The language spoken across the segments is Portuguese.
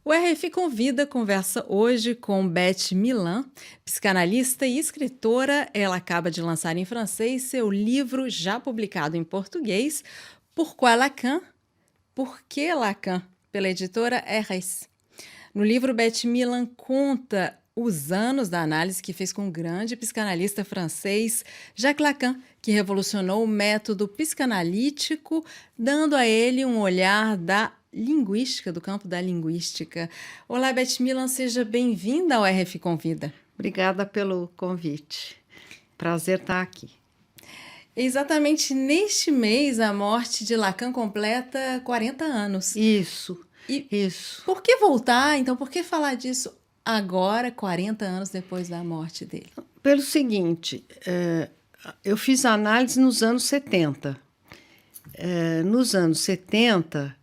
O RF Convida conversa hoje com Beth Milan, psicanalista e escritora. Ela acaba de lançar em francês seu livro, já publicado em português, Pourquoi Lacan? Por que Lacan? Pela editora RS. No livro, Beth Milan conta os anos da análise que fez com o grande psicanalista francês Jacques Lacan, que revolucionou o método psicanalítico, dando a ele um olhar da linguística, do campo da linguística. Olá, Beth Milan, seja bem-vinda ao RF Convida. Obrigada pelo convite. Prazer estar aqui. Exatamente neste mês, a morte de Lacan completa 40 anos. Isso. Por que voltar? Então, por que falar disso agora, 40 anos depois da morte dele? Pelo seguinte, eu fiz análise nos anos 70. Nos anos 70,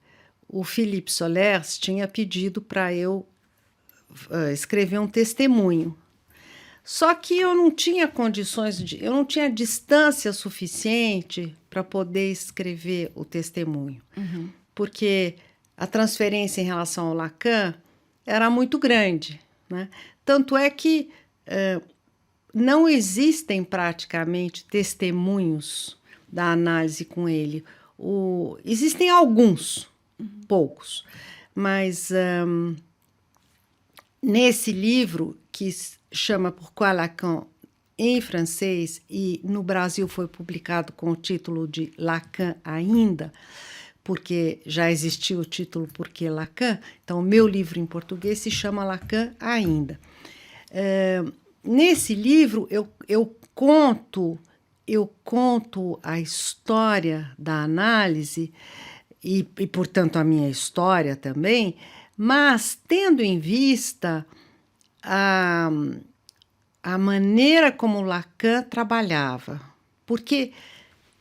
o Philippe Solers tinha pedido para eu escrever um testemunho. Só que eu não tinha eu não tinha distância suficiente para poder escrever o testemunho. Uhum. Porque a transferência em relação ao Lacan era muito grande, né? Tanto é que não existem praticamente testemunhos da análise com ele. Existem alguns, poucos, mas nesse livro, que chama Pourquoi Lacan, em francês, e no Brasil foi publicado com o título de Lacan ainda, porque já existiu o título Por que Lacan? Então, o meu livro em português se chama Lacan ainda. Nesse livro, eu conto a história da análise e, portanto, a minha história também, mas tendo em vista a maneira como Lacan trabalhava. Porque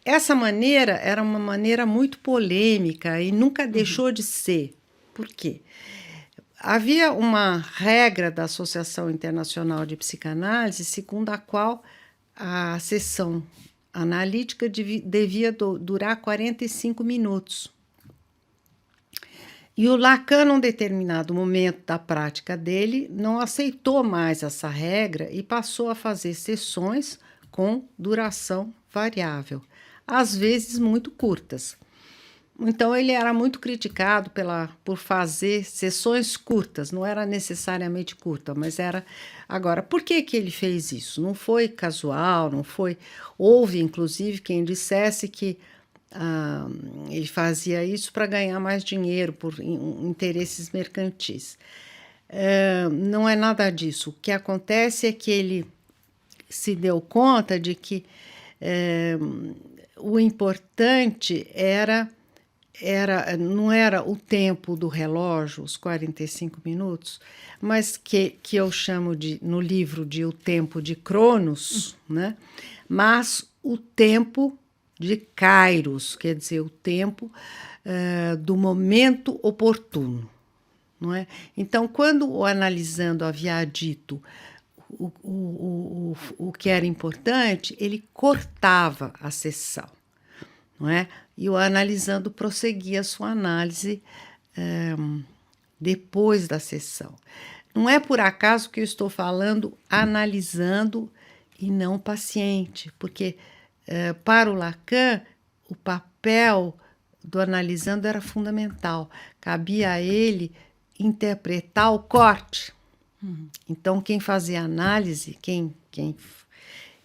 essa maneira era uma maneira muito polêmica e nunca deixou de ser. Por quê? Havia uma regra da Associação Internacional de Psicanálise, segundo a qual a sessão analítica devia durar 45 minutos. E o Lacan, num determinado momento da prática dele, não aceitou mais essa regra e passou a fazer sessões com duração variável, às vezes muito curtas. Então, ele era muito criticado por fazer sessões curtas, não era necessariamente curta, mas era... Agora, por que ele fez isso? Não foi casual, não foi... Houve, inclusive, quem dissesse que ele fazia isso para ganhar mais dinheiro, por interesses mercantis. Não é nada disso. O que acontece é que ele se deu conta de que o importante não era o tempo do relógio, os 45 minutos, mas que eu chamo no livro de o tempo de Cronos, né? Mas o tempo de Kairos, quer dizer, o tempo do momento oportuno, não é? Então, quando o analisando havia dito o que era importante, ele cortava a sessão, não é? E o analisando prosseguia a sua análise depois da sessão. Não é por acaso que eu estou falando analisando e não paciente, porque para o Lacan, o papel do analisando era fundamental. Cabia a ele interpretar o corte. Então, quem fazia análise,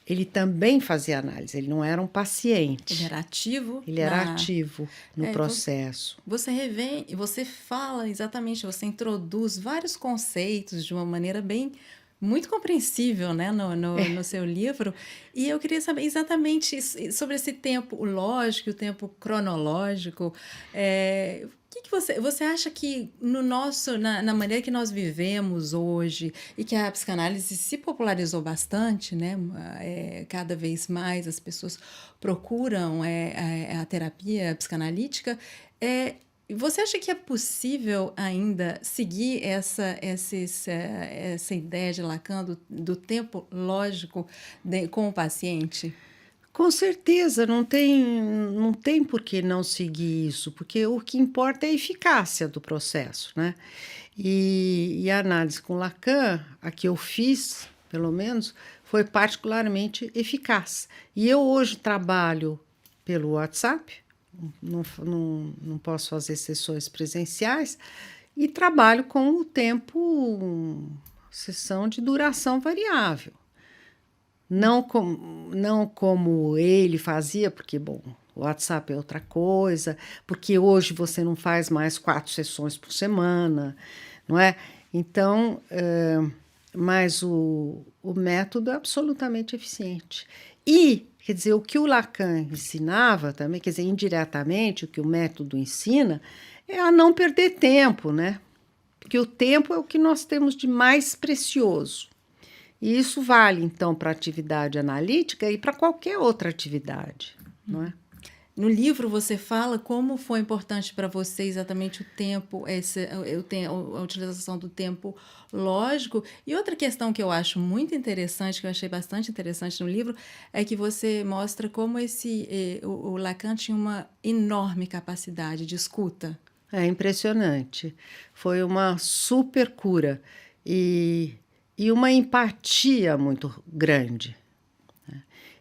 ele também fazia análise, ele não era um paciente. Ele era ativo? Ele era ativo no processo. Você fala exatamente, você introduz vários conceitos de uma maneira muito compreensível, né, no seu livro. E eu queria saber exatamente sobre esse tempo lógico e o tempo cronológico. O que você acha que na maneira que nós vivemos hoje e que a psicanálise se popularizou bastante, né? Cada vez mais as pessoas procuram a terapia psicanalítica. Você acha que é possível ainda seguir essa ideia de Lacan do tempo lógico com o paciente? Com certeza, não tem por que não seguir isso, porque o que importa é a eficácia do processo, né? E a análise com Lacan, a que eu fiz, pelo menos, foi particularmente eficaz. E eu hoje trabalho pelo WhatsApp, não posso fazer sessões presenciais, e trabalho com o tempo, sessão de duração variável. Não como ele fazia, porque, bom, o WhatsApp é outra coisa, porque hoje você não faz mais 4 sessões por semana, não é? Então, mas o método é absolutamente eficiente. E, quer dizer, o que o Lacan ensinava também, quer dizer, indiretamente, o que o método ensina, é a não perder tempo, né? Porque o tempo é o que nós temos de mais precioso. E isso vale, então, para a atividade analítica e para qualquer outra atividade, não é? No livro você fala como foi importante para você exatamente o tempo, a utilização do tempo lógico. E outra questão que eu acho muito interessante, que eu achei bastante interessante no livro, é que você mostra como o Lacan tinha uma enorme capacidade de escuta. É impressionante. Foi uma super cura e, e uma empatia muito grande.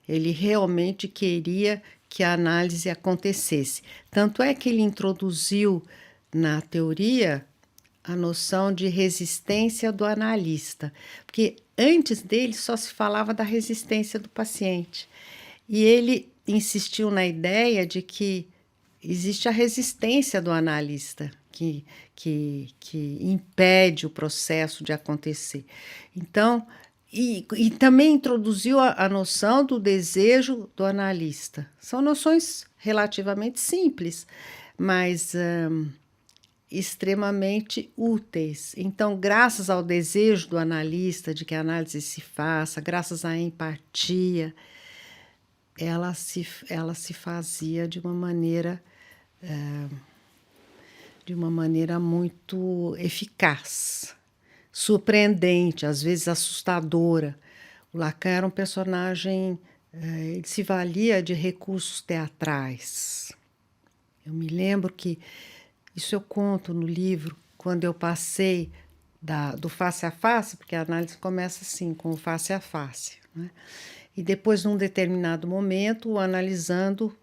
Ele realmente queria que a análise acontecesse. Tanto é que ele introduziu na teoria a noção de resistência do analista, porque antes dele só se falava da resistência do paciente. E ele insistiu na ideia de que existe a resistência do analista, que impede o processo de acontecer. Então, e também introduziu a noção do desejo do analista. São noções relativamente simples, mas extremamente úteis. Então, graças ao desejo do analista de que a análise se faça, graças à empatia, ela se fazia de uma maneira muito eficaz, surpreendente, às vezes assustadora. O Lacan era um personagem, ele se valia de recursos teatrais. Eu me lembro que, isso eu conto no livro, quando eu passei do face a face, porque a análise começa assim, com o face a face, né? E depois, num determinado momento, o analisando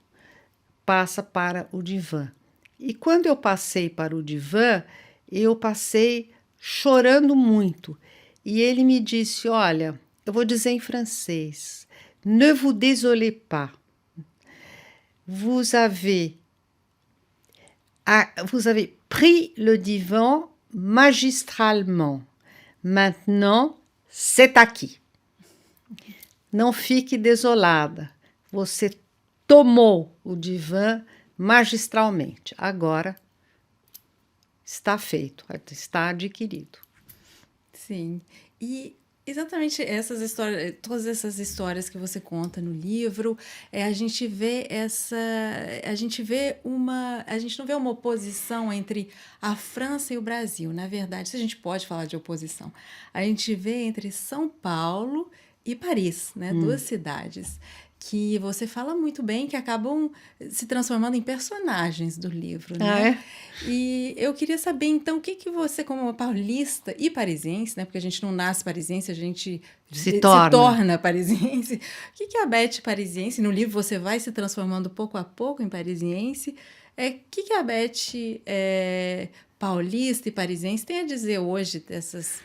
passa para o divã. E quando eu passei para o divã, eu passei chorando muito. E ele me disse, olha, eu vou dizer em francês, ne vous désolez pas, vous avez pris le divan magistralement. Maintenant, c'est aqui. Não fique desolada. Você tomou o divã magistralmente. Agora está feito, está adquirido. Sim. E exatamente essas histórias, todas essas histórias que você conta no livro, a gente vê a gente não vê uma oposição entre a França e o Brasil. Na verdade, se a gente pode falar de oposição, a gente vê entre São Paulo e Paris, né? Duas cidades que você fala muito bem, que acabam se transformando em personagens do livro, Ah, né? é? E eu queria saber, então, o que que você, como uma paulista e parisiense, né? Porque a gente não nasce parisiense, a gente Se se torna. torna parisiense. O que que é a Beth parisiense? No livro você vai se transformando pouco a pouco em parisiense. O que que a Beth paulista e parisiense tem a dizer hoje dessas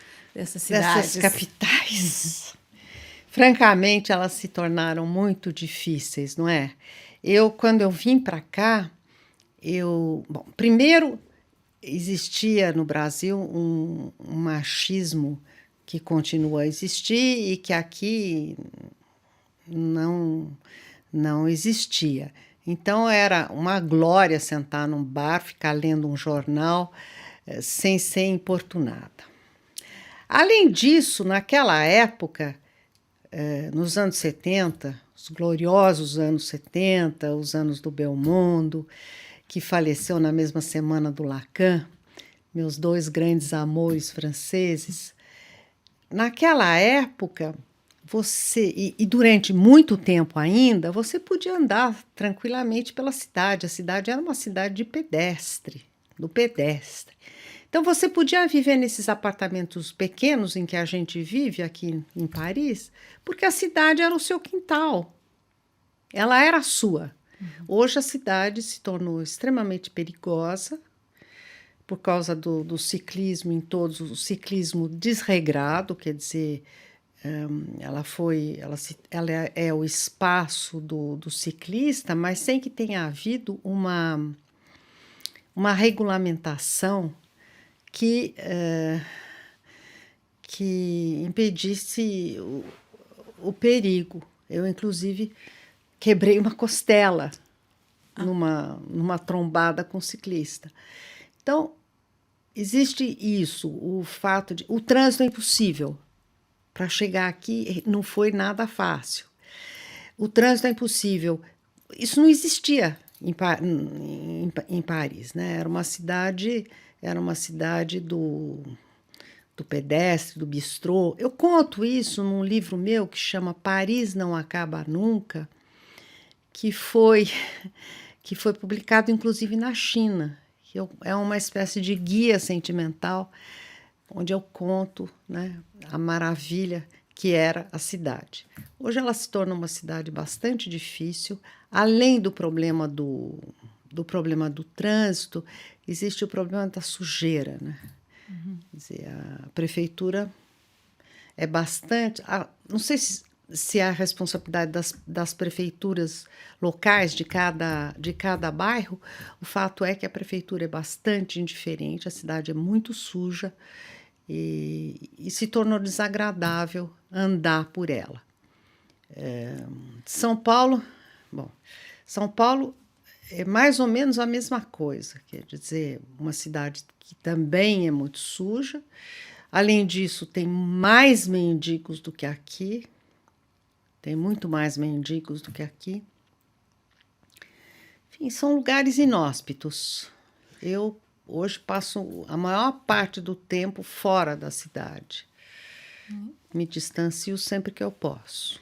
cidades? Dessas capitais. Francamente, elas se tornaram muito difíceis, não é? Quando eu vim para cá, bom, primeiro existia no Brasil um machismo que continua a existir e que aqui não existia. Então era uma glória sentar num bar, ficar lendo um jornal sem ser importunada. Além disso, naquela época, nos anos 70, os gloriosos anos 70, os anos do Belmondo, que faleceu na mesma semana do Lacan, meus dois grandes amores franceses. Naquela época, e durante muito tempo ainda, você podia andar tranquilamente pela cidade. A cidade era uma cidade de pedestre, do pedestre. Então você podia viver nesses apartamentos pequenos em que a gente vive aqui em Paris, porque a cidade era o seu quintal. Ela era sua. Hoje a cidade se tornou extremamente perigosa por causa do ciclismo em todos, o ciclismo desregrado, quer dizer, ela é o espaço do ciclista, mas sem que tenha havido uma regulamentação que, que impedisse o perigo. Eu, inclusive, quebrei uma costela numa trombada com um ciclista. Então, existe isso, o fato de... O trânsito é impossível. Para chegar aqui não foi nada fácil. O trânsito é impossível. Isso não existia em Paris, né? Era uma cidade do pedestre, do bistrô. Eu conto isso num livro meu que chama Paris Não Acaba Nunca, que foi publicado inclusive na China. É uma espécie de guia sentimental onde eu conto, né, a maravilha que era a cidade. Hoje ela se torna uma cidade bastante difícil. Além do problema do trânsito, existe o problema da sujeira, né? Quer dizer, a prefeitura é bastante... não sei se é a responsabilidade das prefeituras locais de cada bairro. O fato é que a prefeitura é bastante indiferente, a cidade é muito suja, e se tornou desagradável andar por ela. São Paulo é mais ou menos a mesma coisa, quer dizer, uma cidade que também é muito suja. Além disso, tem mais mendigos do que aqui, tem muito mais mendigos do que aqui. Enfim, são lugares inóspitos. Eu hoje passo a maior parte do tempo fora da cidade. Me distancio sempre que eu posso.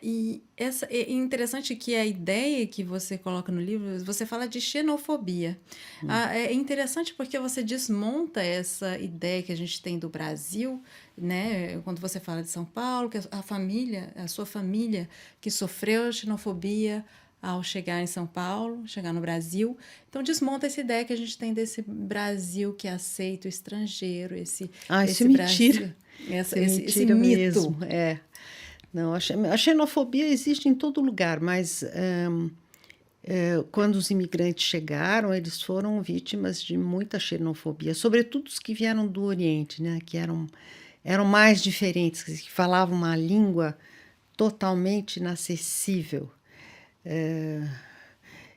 E é interessante que a ideia que você coloca no livro, você fala de xenofobia. É interessante porque você desmonta essa ideia que a gente tem do Brasil, né? Quando você fala de São Paulo, que a sua família que sofreu xenofobia ao chegar em São Paulo, chegar no Brasil. Então, desmonta essa ideia que a gente tem desse Brasil que aceita o estrangeiro, Isso é esse mentira. Brasil, Isso é esse mentira mito. mesmo. Não, a xenofobia existe em todo lugar, mas quando os imigrantes chegaram, eles foram vítimas de muita xenofobia, sobretudo os que vieram do Oriente, né, que eram mais diferentes, que falavam uma língua totalmente inacessível.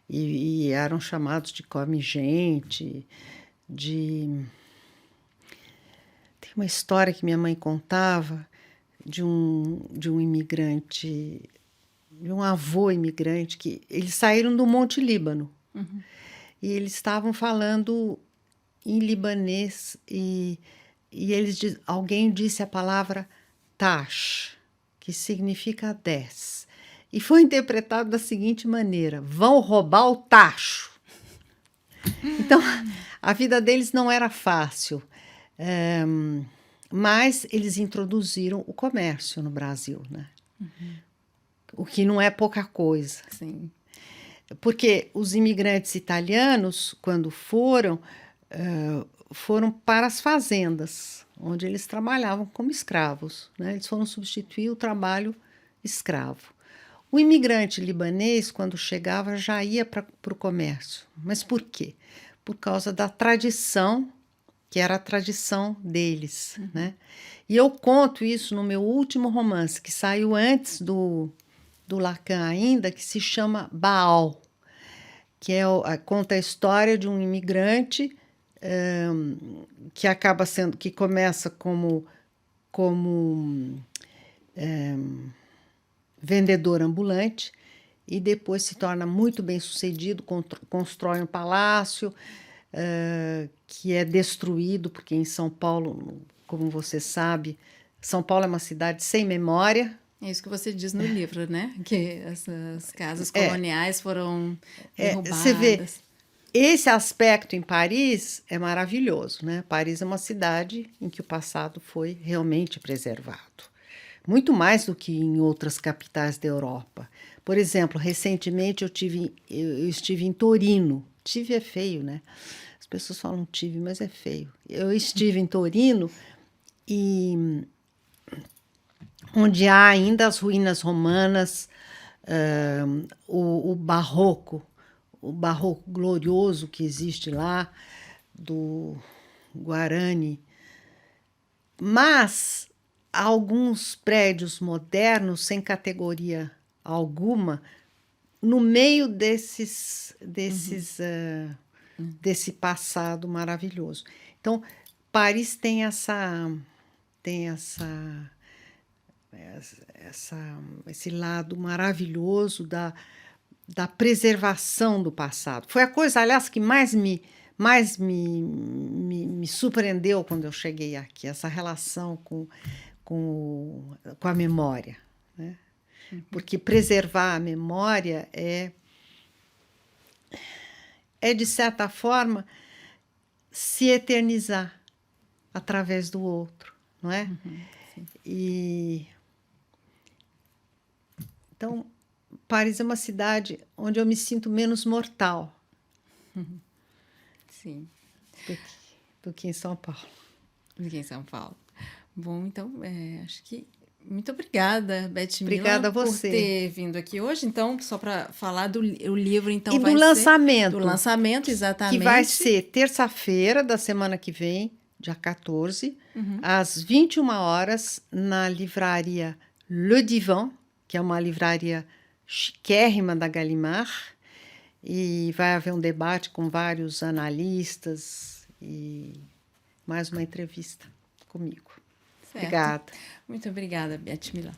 E eram chamados de come-gente, Tem uma história que minha mãe contava de um imigrante, de um avô imigrante, que eles saíram do Monte Líbano. E eles estavam falando em libanês e alguém disse a palavra tash, que significa 10. E foi interpretado da seguinte maneira: vão roubar o tacho. Então, a vida deles não era fácil. Mas eles introduziram o comércio no Brasil, né? O que não é pouca coisa. Sim. Porque os imigrantes italianos, quando foram para as fazendas, onde eles trabalhavam como escravos, né? Eles foram substituir o trabalho escravo. O imigrante libanês, quando chegava, já ia para o comércio. Mas por quê? Por causa da tradição, que era a tradição deles, né? E eu conto isso no meu último romance, que saiu antes do Lacan ainda, que se chama Baal, que conta a história de um imigrante que começa como vendedor ambulante e depois se torna muito bem-sucedido, constrói um palácio que é destruído, porque em São Paulo, como você sabe, São Paulo é uma cidade sem memória. É isso que você diz no livro, né? Que essas casas coloniais foram Você vê, derrubadas. esse aspecto em Paris é maravilhoso, né? Paris é uma cidade em que o passado foi realmente preservado. Muito mais do que em outras capitais da Europa. Por exemplo, recentemente eu estive em Torino. Tive é feio, né? As pessoas falam tive, mas é feio. Eu estive em Torino e onde há ainda as ruínas romanas, o barroco glorioso que existe lá, do Guarani. Mas alguns prédios modernos, sem categoria alguma, no meio desse passado maravilhoso. Então, Paris tem esse lado maravilhoso da preservação do passado. Foi a coisa, aliás, que mais me surpreendeu quando eu cheguei aqui, essa relação com a memória, né? Porque preservar a memória de certa forma, se eternizar através do outro, não é? E então, Paris é uma cidade onde eu me sinto menos mortal Sim, do que em São Paulo. aqui em São Paulo. Bom, então, acho que muito obrigada, Betmila, Obrigada a por você. ter vindo aqui hoje. Então, só para falar o livro, então E vai do ser lançamento, do lançamento, que exatamente. vai ser terça-feira da semana que vem, dia 14, às 21 horas, na livraria Le Divan, que é uma livraria chiquérrima da Gallimard, e vai haver um debate com vários analistas e mais uma entrevista comigo. Certo. Obrigada. Muito obrigada, Betmila.